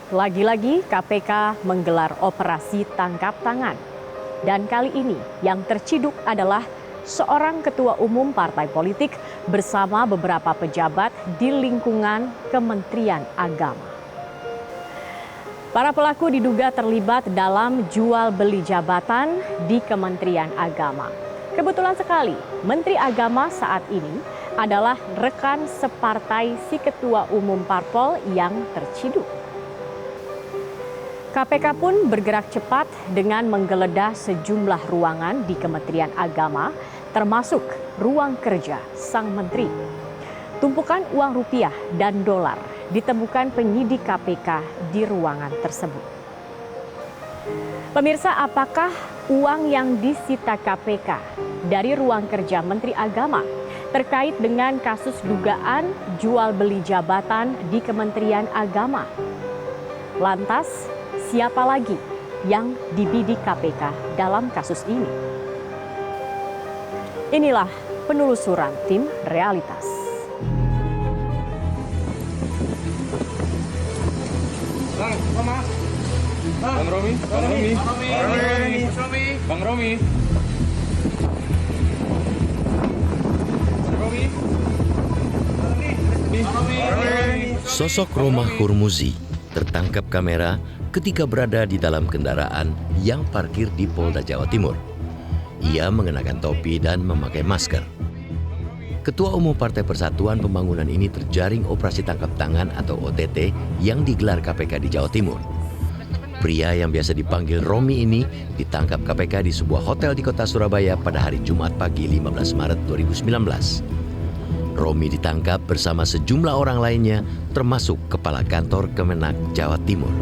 Lagi-lagi KPK menggelar operasi tangkap tangan. Dan kali ini yang terciduk adalah seorang ketua umum partai politik bersama beberapa pejabat di lingkungan Kementerian Agama. Para pelaku diduga terlibat dalam jual beli jabatan di Kementerian Agama. Kebetulan sekali, Menteri Agama saat ini adalah rekan separtai si ketua umum parpol yang terciduk. KPK pun bergerak cepat dengan menggeledah sejumlah ruangan di Kementerian Agama, termasuk ruang kerja sang menteri. Tumpukan uang rupiah dan dolar ditemukan penyidik KPK di ruangan tersebut. Pemirsa, apakah uang yang disita KPK dari ruang kerja Menteri Agama terkait dengan kasus dugaan jual beli jabatan di Kementerian Agama? Lantas, siapa lagi yang dibidik KPK dalam kasus ini? Inilah penelusuran tim Realitas. Bang Romi. Sosok Romah Hurmuzi tertangkap kamera ketika berada di dalam kendaraan yang parkir di Polda Jawa Timur. Ia mengenakan topi dan memakai masker. Ketua Umum Partai Persatuan Pembangunan ini terjaring operasi tangkap tangan atau OTT yang digelar KPK di Jawa Timur. Pria yang biasa dipanggil Romi ini ditangkap KPK di sebuah hotel di kota Surabaya pada hari Jumat pagi 15 Maret 2019. Romi ditangkap bersama sejumlah orang lainnya, termasuk Kepala Kantor Kemenak Jawa Timur.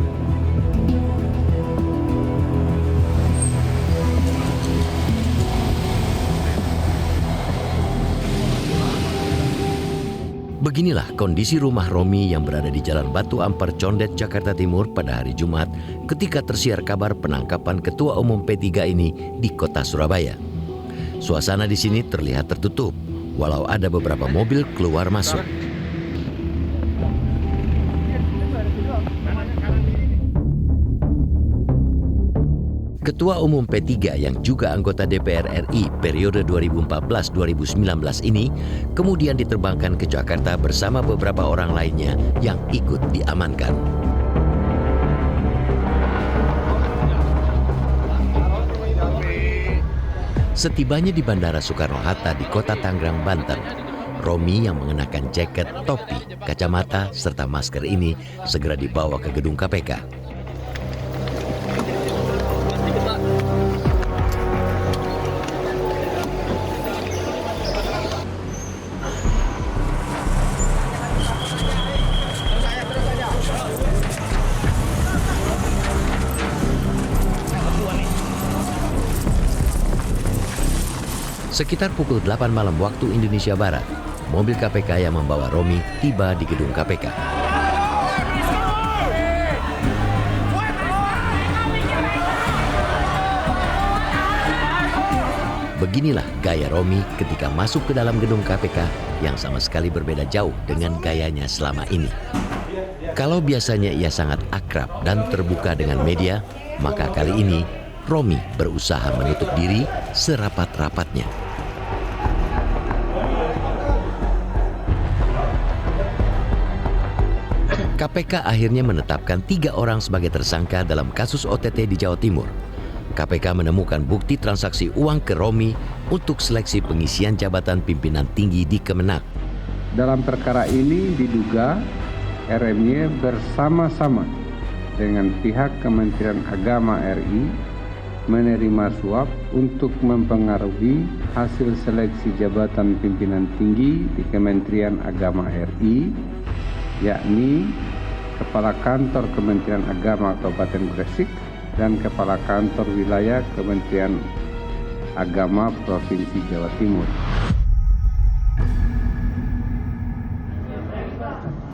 Beginilah kondisi rumah Romi yang berada di Jalan Batu Ampar, Condet, Jakarta Timur pada hari Jumat ketika tersiar kabar penangkapan Ketua Umum P3 ini di kota Surabaya. Suasana di sini terlihat tertutup, walau ada beberapa mobil keluar masuk. Ketua Umum P3 yang juga anggota DPR RI periode 2014-2019 ini kemudian diterbangkan ke Jakarta bersama beberapa orang lainnya yang ikut diamankan. Setibanya di Bandara Soekarno-Hatta di kota Tangerang, Banten, Romi yang mengenakan jaket, topi, kacamata, serta masker ini segera dibawa ke gedung KPK. Sekitar pukul 8 malam waktu Indonesia Barat, mobil KPK yang membawa Romi tiba di gedung KPK. Beginilah gaya Romi ketika masuk ke dalam gedung KPK yang sama sekali berbeda jauh dengan gayanya selama ini. Kalau biasanya ia sangat akrab dan terbuka dengan media, maka kali ini Romi berusaha menutup diri serapat-rapatnya. KPK akhirnya menetapkan 3 orang sebagai tersangka dalam kasus OTT di Jawa Timur. KPK menemukan bukti transaksi uang ke Romi untuk seleksi pengisian jabatan pimpinan tinggi di Kemenak. Dalam perkara ini diduga RMY bersama-sama dengan pihak Kementerian Agama RI menerima suap untuk mempengaruhi hasil seleksi jabatan pimpinan tinggi di Kementerian Agama RI, yakni Kepala Kantor Kementerian Agama Kabupaten Gresik dan Kepala Kantor Wilayah Kementerian Agama Provinsi Jawa Timur.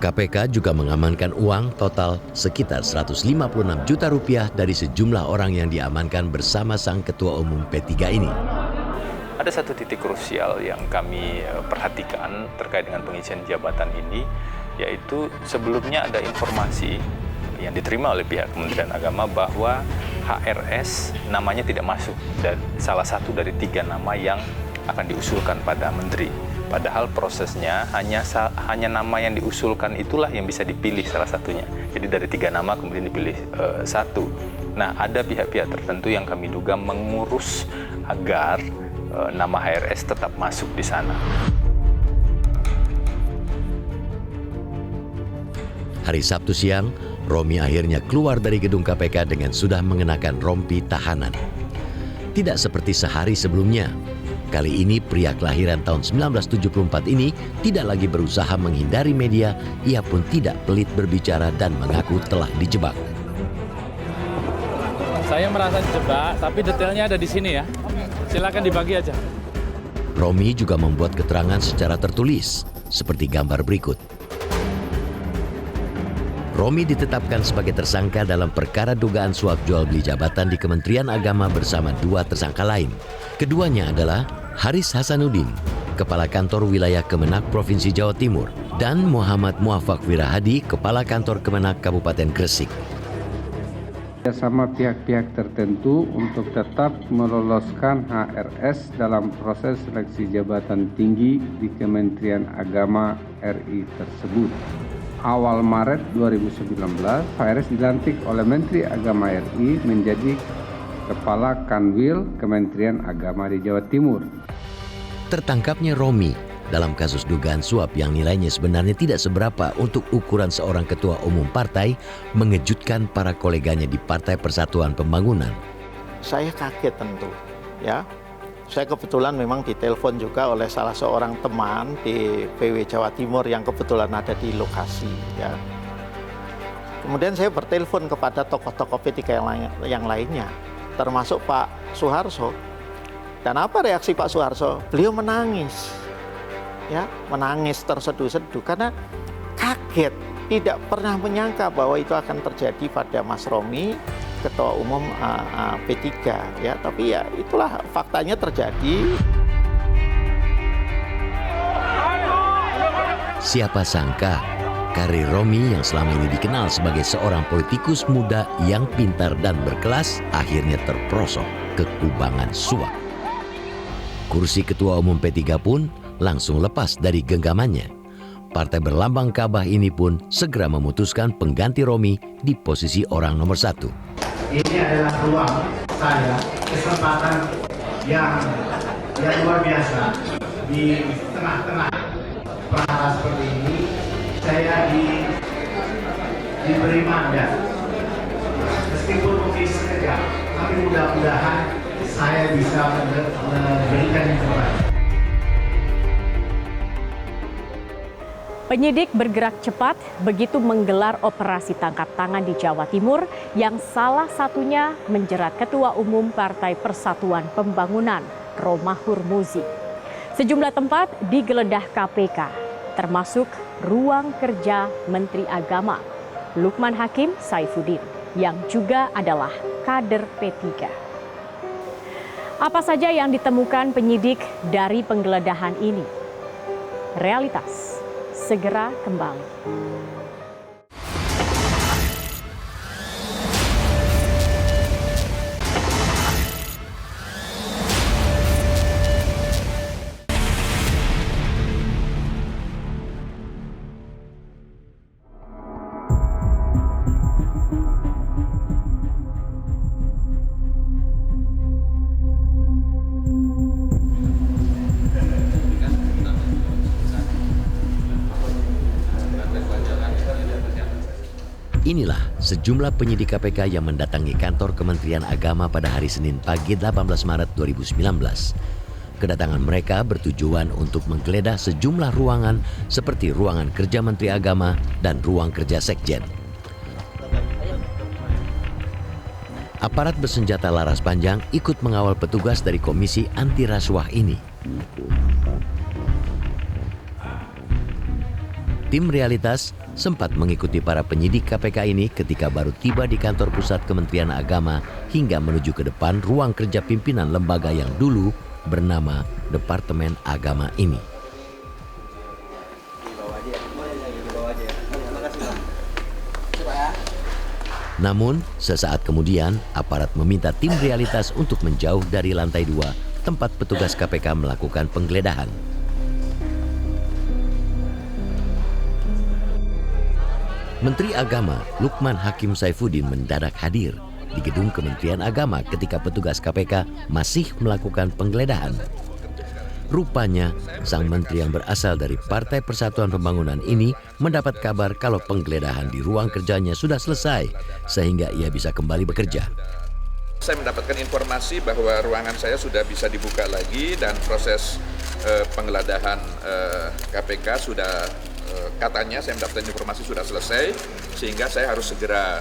KPK juga mengamankan uang total sekitar 156 juta rupiah dari sejumlah orang yang diamankan bersama sang Ketua Umum P3 ini. Ada satu titik krusial yang kami perhatikan terkait dengan pengisian jabatan ini, yaitu sebelumnya ada informasi yang diterima oleh pihak Kementerian Agama bahwa HRS namanya tidak masuk dan salah satu dari 3 nama yang akan diusulkan pada menteri. Padahal prosesnya hanya nama yang diusulkan itulah yang bisa dipilih salah satunya. Jadi dari 3 nama kemudian dipilih 1. Nah, ada pihak-pihak tertentu yang kami duga mengurus agar nama HRS tetap masuk di sana. Hari Sabtu siang, Romi akhirnya keluar dari gedung KPK dengan sudah mengenakan rompi tahanan. Tidak seperti sehari sebelumnya. Kali ini pria kelahiran tahun 1974 ini tidak lagi berusaha menghindari media, ia pun tidak pelit berbicara dan mengaku telah dijebak. Saya merasa dijebak, tapi detailnya ada di sini ya. Silakan dibagi aja. Romi juga membuat keterangan secara tertulis, seperti gambar berikut. Romi ditetapkan sebagai tersangka dalam perkara dugaan suap jual beli jabatan di Kementerian Agama bersama 2 tersangka lain. Keduanya adalah Haris Hasanuddin, Kepala Kantor Wilayah Kemenak Provinsi Jawa Timur, dan Muhammad Muafak Wirahadi, Kepala Kantor Kemenak Kabupaten Gresik. Sama pihak-pihak tertentu untuk tetap meloloskan HRS dalam proses seleksi jabatan tinggi di Kementerian Agama RI tersebut. Awal Maret 2019, HRS dilantik oleh Menteri Agama RI menjadi Kepala Kanwil Kementerian Agama di Jawa Timur. Tertangkapnya Romi dalam kasus dugaan suap yang nilainya sebenarnya tidak seberapa untuk ukuran seorang ketua umum partai mengejutkan para koleganya di Partai Persatuan Pembangunan. Saya kaget tentu, ya. Saya kebetulan memang ditelepon juga oleh salah seorang teman di PW Jawa Timur yang kebetulan ada di lokasi, ya. Kemudian saya bertelepon kepada tokoh-tokoh P3 yang lainnya, termasuk Pak Soeharto. Dan apa reaksi Pak Soeharto? Beliau menangis, ya, menangis terseduh-seduh karena kaget, tidak pernah menyangka bahwa itu akan terjadi pada Mas Romi, Ketua Umum P3, ya. Tapi ya itulah faktanya terjadi. Siapa sangka karir Romi yang selama ini dikenal sebagai seorang politikus muda yang pintar dan berkelas akhirnya terperosok ke kubangan suap. Kursi Ketua Umum P3 pun langsung lepas dari genggamannya. Partai berlambang Ka'bah ini pun segera memutuskan pengganti Romi di posisi orang nomor 1. Ini adalah ruang saya, kesempatan yang luar biasa. Di tengah-tengah perkara seperti ini, saya diberi mandat. Meskipun mungkin sekejap, tapi mudah-mudahan saya bisa memberikan yang terbaik. Penyidik bergerak cepat begitu menggelar operasi tangkap tangan di Jawa Timur yang salah satunya menjerat Ketua Umum Partai Persatuan Pembangunan, Romah Hurmuzi. Sejumlah tempat digeledah KPK, termasuk ruang kerja Menteri Agama, Lukman Hakim Saifuddin, yang juga adalah kader P3. Apa saja yang ditemukan penyidik dari penggeledahan ini? Realitas segera kembali. Inilah sejumlah penyidik KPK yang mendatangi kantor Kementerian Agama pada hari Senin pagi 18 Maret 2019. Kedatangan mereka bertujuan untuk menggeledah sejumlah ruangan seperti ruangan kerja Menteri Agama dan ruang kerja Sekjen. Aparat bersenjata laras panjang ikut mengawal petugas dari Komisi Anti Rasuah ini. Tim Realitas sempat mengikuti para penyidik KPK ini ketika baru tiba di kantor pusat Kementerian Agama hingga menuju ke depan ruang kerja pimpinan lembaga yang dulu bernama Departemen Agama ini. Namun, sesaat kemudian, aparat meminta tim realitas untuk menjauh dari lantai 2, tempat petugas KPK melakukan penggeledahan. Menteri Agama Lukman Hakim Saifuddin mendadak hadir di gedung Kementerian Agama ketika petugas KPK masih melakukan penggeledahan. Rupanya, sang menteri yang berasal dari Partai Persatuan Pembangunan ini mendapat kabar kalau penggeledahan di ruang kerjanya sudah selesai, sehingga ia bisa kembali bekerja. Saya mendapatkan informasi bahwa ruangan saya sudah bisa dibuka lagi dan proses penggeledahan KPK sudah katanya saya mendapatkan informasi sudah selesai, sehingga saya harus segera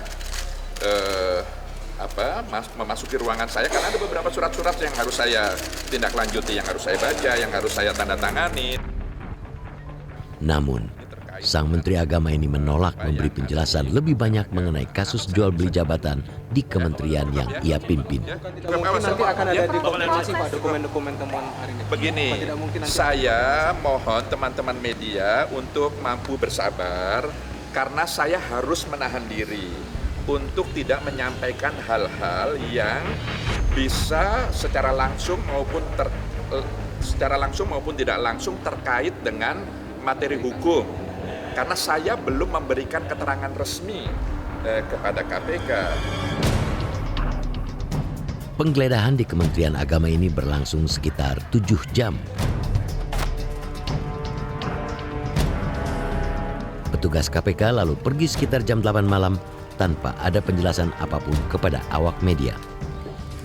memasuki ruangan saya karena ada beberapa surat-surat yang harus saya tindak lanjuti, yang harus saya baca, yang harus saya tanda tangani. Namun, sang Menteri Agama ini menolak memberi penjelasan lebih banyak mengenai kasus jual beli jabatan di kementerian yang ia pimpin. Mungkin nanti akan ada dikonfirmasi Pak dokumen-dokumen temuan hari ini. Begini, saya mohon teman-teman media untuk mampu bersabar karena saya harus menahan diri untuk tidak menyampaikan hal-hal yang bisa secara langsung maupun tidak langsung terkait dengan materi hukum. Karena saya belum memberikan keterangan resmi kepada KPK. Penggeledahan di Kementerian Agama ini berlangsung sekitar 7 jam. Petugas KPK lalu pergi sekitar jam 8 malam tanpa ada penjelasan apapun kepada awak media.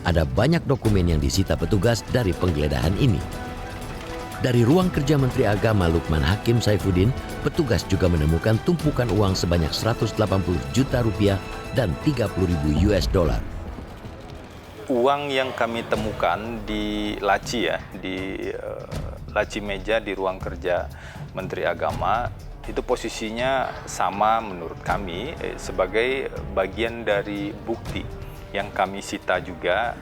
Ada banyak dokumen yang disita petugas dari penggeledahan ini. Dari ruang kerja Menteri Agama Lukman Hakim Saifuddin, petugas juga menemukan tumpukan uang sebanyak 180 juta rupiah dan 30.000 US dollar. Uang yang kami temukan di laci di laci meja di ruang kerja Menteri Agama itu posisinya sama menurut kami sebagai bagian dari bukti yang kami sita juga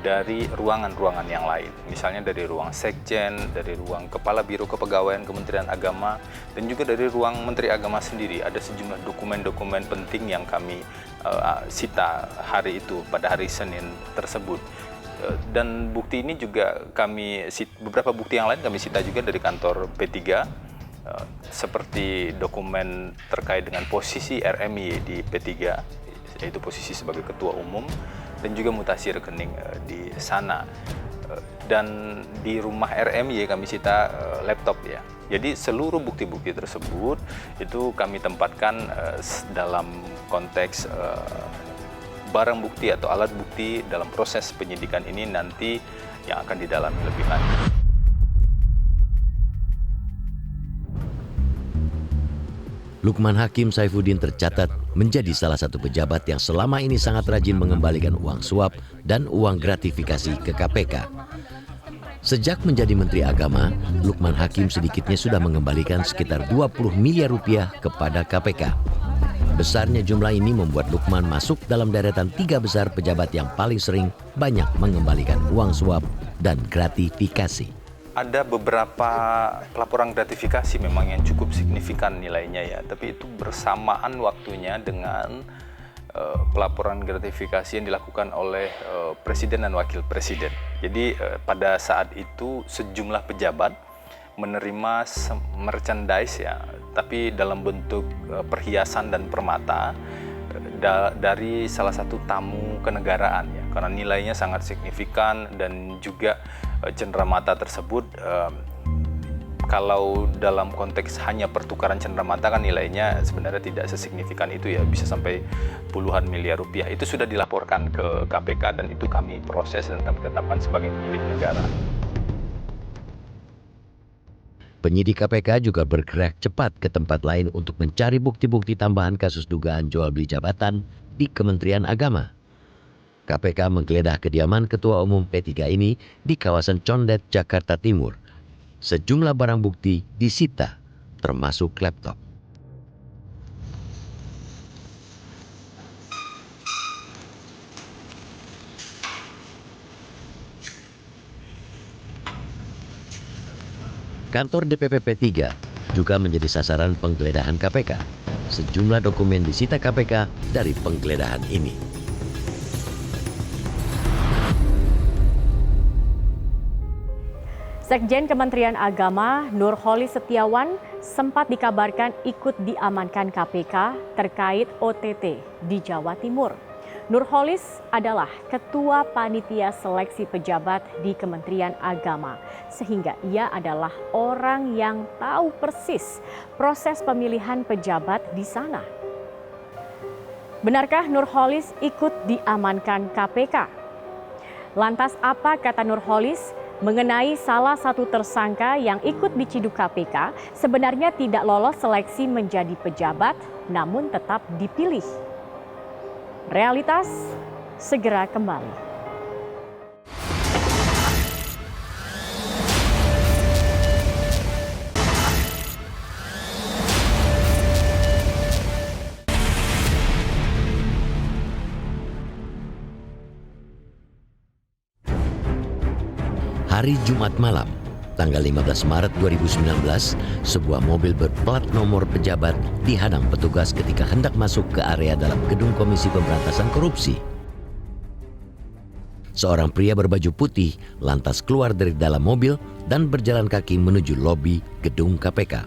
dari ruangan-ruangan yang lain. Misalnya dari ruang Sekjen, dari ruang Kepala Biro Kepegawaian Kementerian Agama, dan juga dari ruang Menteri Agama sendiri. Ada sejumlah dokumen-dokumen penting yang kami sita hari itu, pada hari Senin tersebut. Dan bukti ini juga beberapa bukti yang lain kami sita juga dari kantor P3, seperti dokumen terkait dengan posisi RMY di P3, yaitu posisi sebagai Ketua Umum, dan juga mutasi rekening di sana. Dan di rumah RMY kami sita laptop ya. Jadi seluruh bukti-bukti tersebut itu kami tempatkan dalam konteks barang bukti atau alat bukti dalam proses penyidikan ini nanti yang akan didalami lebih lanjut. Lukman Hakim Saifuddin tercatat menjadi salah satu pejabat yang selama ini sangat rajin mengembalikan uang suap dan uang gratifikasi ke KPK. Sejak menjadi Menteri Agama, Lukman Hakim sedikitnya sudah mengembalikan sekitar 20 miliar rupiah kepada KPK. Besarnya jumlah ini membuat Lukman masuk dalam deretan 3 besar pejabat yang paling sering banyak mengembalikan uang suap dan gratifikasi. Ada beberapa pelaporan gratifikasi memang yang cukup signifikan nilainya ya, tapi itu bersamaan waktunya dengan pelaporan gratifikasi yang dilakukan oleh Presiden dan Wakil Presiden. Jadi pada saat itu sejumlah pejabat menerima merchandise ya, tapi dalam bentuk perhiasan dan permata dari salah satu tamu kenegaraan ya, karena nilainya sangat signifikan dan juga cenderamata tersebut kalau dalam konteks hanya pertukaran cenderamata kan nilainya sebenarnya tidak sesignifikan itu ya, bisa sampai puluhan miliar rupiah. Itu sudah dilaporkan ke KPK dan itu kami proses dan kami tetapkan sebagai milik negara. Penyidik KPK juga bergerak cepat ke tempat lain untuk mencari bukti-bukti tambahan kasus dugaan jual beli jabatan di Kementerian Agama. KPK menggeledah kediaman Ketua Umum P3 ini di kawasan Condet, Jakarta Timur. Sejumlah barang bukti disita, termasuk laptop. Kantor DPP P3 juga menjadi sasaran penggeledahan KPK. sejumlah dokumen disita KPK dari penggeledahan ini. Sekjen Kementerian Agama Nurholis Setiawan sempat dikabarkan ikut diamankan KPK terkait OTT di Jawa Timur. Nurholis adalah Ketua Panitia Seleksi Pejabat di Kementerian Agama, sehingga ia adalah orang yang tahu persis proses pemilihan pejabat di sana. Benarkah Nurholis ikut diamankan KPK? Lantas apa kata Nurholis mengenai salah satu tersangka yang ikut diciduk KPK sebenarnya tidak lolos seleksi menjadi pejabat namun tetap dipilih? Realitas segera kembali. Hari Jumat malam, tanggal 15 Maret 2019, sebuah mobil berplat nomor pejabat dihadang petugas ketika hendak masuk ke area dalam gedung Komisi Pemberantasan Korupsi. Seorang pria berbaju putih lantas keluar dari dalam mobil dan berjalan kaki menuju lobi gedung KPK.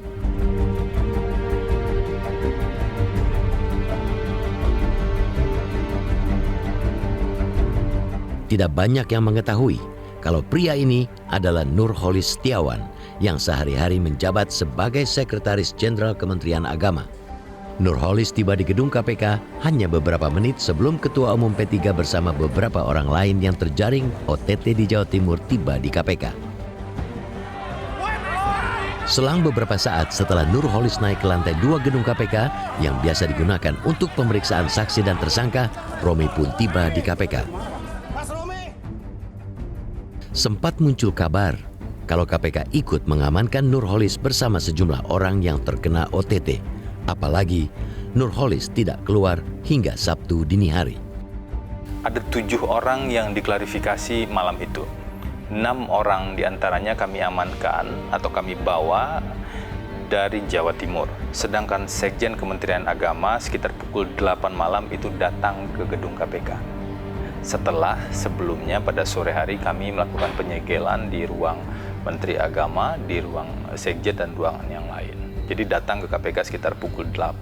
Tidak banyak yang mengetahui kalau pria ini adalah Nurholis Setiawan yang sehari-hari menjabat sebagai Sekretaris Jenderal Kementerian Agama. Nurholis tiba di gedung KPK hanya beberapa menit sebelum Ketua Umum P3 bersama beberapa orang lain yang terjaring OTT di Jawa Timur tiba di KPK. Selang beberapa saat setelah Nurholis naik ke lantai 2 gedung KPK yang biasa digunakan untuk pemeriksaan saksi dan tersangka, Romi pun tiba di KPK. Sempat muncul kabar kalau KPK ikut mengamankan Nurholis bersama sejumlah orang yang terkena OTT. Apalagi Nurholis tidak keluar hingga Sabtu dini hari. Ada 7 orang yang diklarifikasi malam itu. 6 orang diantaranya kami amankan atau kami bawa dari Jawa Timur. Sedangkan Sekjen Kementerian Agama sekitar pukul 8 malam itu datang ke gedung KPK. Setelah sebelumnya pada sore hari kami melakukan penyegelan di ruang Menteri Agama, di ruang Sekjen dan ruangan yang lain. Jadi datang ke KPK sekitar pukul 8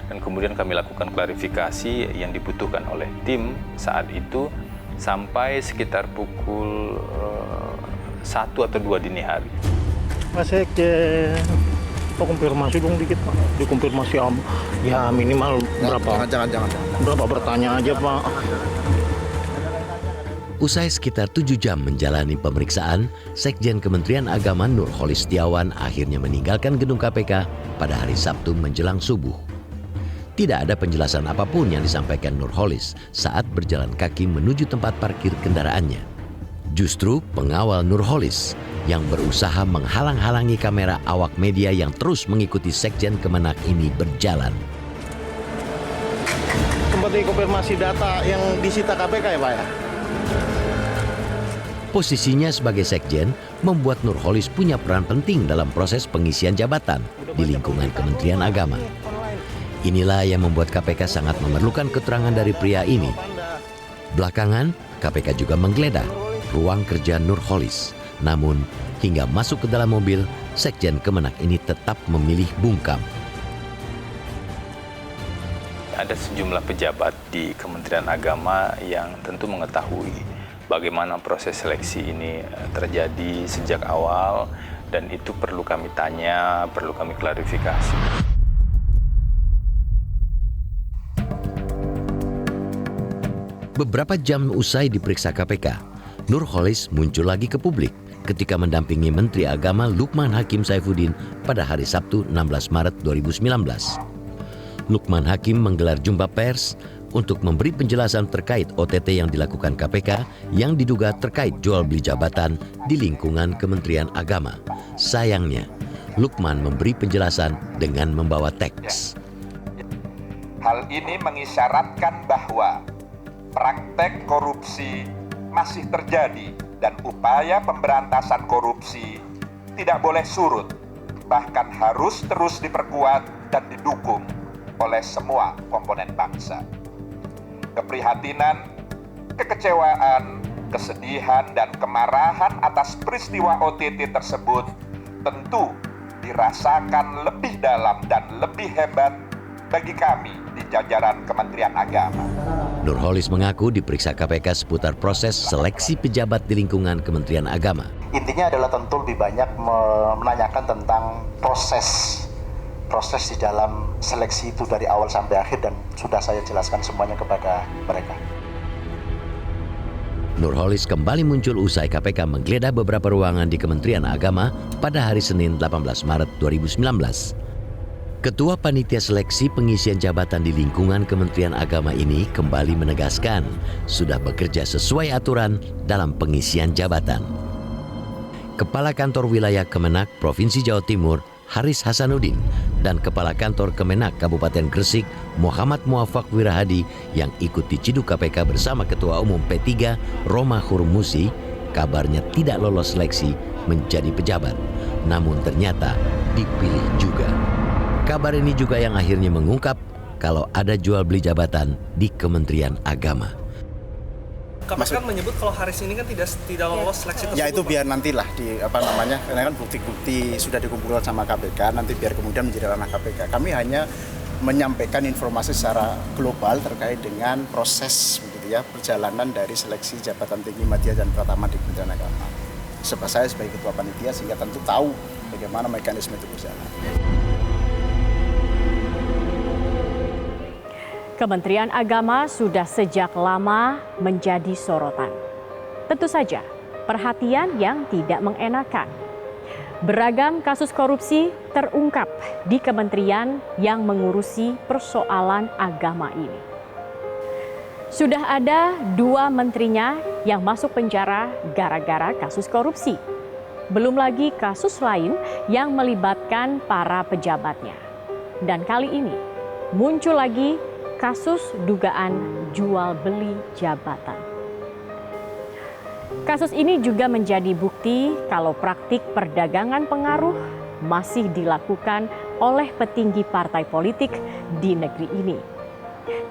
dan kemudian kami lakukan klarifikasi yang dibutuhkan oleh tim saat itu sampai sekitar pukul 1 atau 2 dini hari. Pak Sekjen, konfirmasi dong dikit Pak. Dikonfirmasi ya minimal berapa? Jangan. Berapa bertanya aja Pak. Usai sekitar 7 jam menjalani pemeriksaan, Sekjen Kementerian Agama Nurholis Setiawan akhirnya meninggalkan gedung KPK pada hari Sabtu menjelang subuh. Tidak ada penjelasan apapun yang disampaikan Nurholis saat berjalan kaki menuju tempat parkir kendaraannya. Justru pengawal Nurholis yang berusaha menghalang-halangi kamera awak media yang terus mengikuti Sekjen Kemenak ini berjalan. Sempat dikonfirmasi data yang disita KPK ya Pak ya? Posisinya sebagai sekjen membuat Nurholis punya peran penting dalam proses pengisian jabatan di lingkungan Kementerian Agama. Inilah yang membuat KPK sangat memerlukan keterangan dari pria ini. Belakangan, KPK juga menggeledah ruang kerja Nurholis. Namun, hingga masuk ke dalam mobil, Sekjen Kemenak ini tetap memilih bungkam. Ada sejumlah pejabat di Kementerian Agama yang tentu mengetahui bagaimana proses seleksi ini terjadi sejak awal dan itu perlu kami tanya, perlu kami klarifikasi. Beberapa jam usai diperiksa KPK, Nurholis muncul lagi ke publik ketika mendampingi Menteri Agama Lukman Hakim Saifuddin pada hari Sabtu 16 Maret 2019. Lukman Hakim menggelar jumpa pers untuk memberi penjelasan terkait OTT yang dilakukan KPK yang diduga terkait jual beli jabatan di lingkungan Kementerian Agama. Sayangnya, Lukman memberi penjelasan dengan membawa teks. Hal ini mengisyaratkan bahwa praktek korupsi masih terjadi dan upaya pemberantasan korupsi tidak boleh surut, bahkan harus terus diperkuat dan didukung. oleh semua komponen bangsa. Keprihatinan, kekecewaan, kesedihan, dan kemarahan atas peristiwa OTT tersebut tentu dirasakan lebih dalam dan lebih hebat bagi kami di jajaran Kementerian Agama. Nurholis mengaku diperiksa KPK seputar proses seleksi pejabat di lingkungan Kementerian Agama. Intinya adalah tentu lebih banyak menanyakan tentang proses di dalam seleksi itu dari awal sampai akhir, dan sudah saya jelaskan semuanya kepada mereka. Nurholis kembali muncul usai KPK menggeledah beberapa ruangan di Kementerian Agama pada hari Senin 18 Maret 2019. Ketua Panitia Seleksi Pengisian Jabatan di lingkungan Kementerian Agama ini kembali menegaskan sudah bekerja sesuai aturan dalam pengisian jabatan. Kepala Kantor Wilayah Kemenak Provinsi Jawa Timur Haris Hasanuddin dan Kepala Kantor Kemenak Kabupaten Gresik Muhammad Muafak Wirahadi yang ikut diciduk KPK bersama Ketua Umum P3 Roma Hurmuzi kabarnya tidak lolos seleksi menjadi pejabat, namun ternyata dipilih juga. Kabar ini juga yang akhirnya mengungkap kalau ada jual beli jabatan di Kementerian Agama. KPK kan menyebut kalau Haris ini kan tidak lolos seleksi tersebut. Ya itu biar nantilah karena kan bukti-bukti sudah dikumpulkan sama KPK, nanti biar kemudian menjadi ranah KPK. Kami hanya menyampaikan informasi secara global terkait dengan proses perjalanan dari seleksi jabatan tinggi media dan pratama di Kementerian Agama. Sebab saya sebagai ketua panitia sehingga tentu tahu bagaimana mekanisme itu berjalan. Kementerian Agama sudah sejak lama menjadi sorotan. Tentu saja, perhatian yang tidak mengenakan. Beragam kasus korupsi terungkap di kementerian yang mengurusi persoalan agama ini. Sudah ada 2 menterinya yang masuk penjara gara-gara kasus korupsi. Belum lagi kasus lain yang melibatkan para pejabatnya. Dan kali ini muncul lagi kasus dugaan jual beli jabatan. Kasus ini juga menjadi bukti kalau praktik perdagangan pengaruh masih dilakukan oleh petinggi partai politik di negeri ini.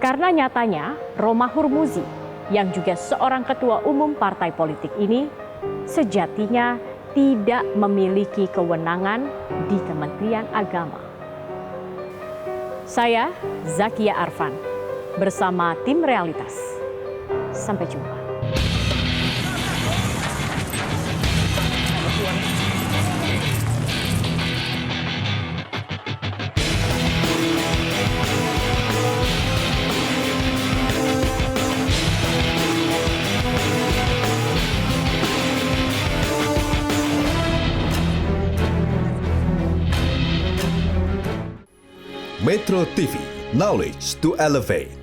Karena nyatanya Roma Hurmuzi yang juga seorang ketua umum partai politik ini sejatinya tidak memiliki kewenangan di Kementerian Agama. Saya Zakia Arfan bersama tim Realitas. Sampai jumpa. Metro TV, knowledge to elevate.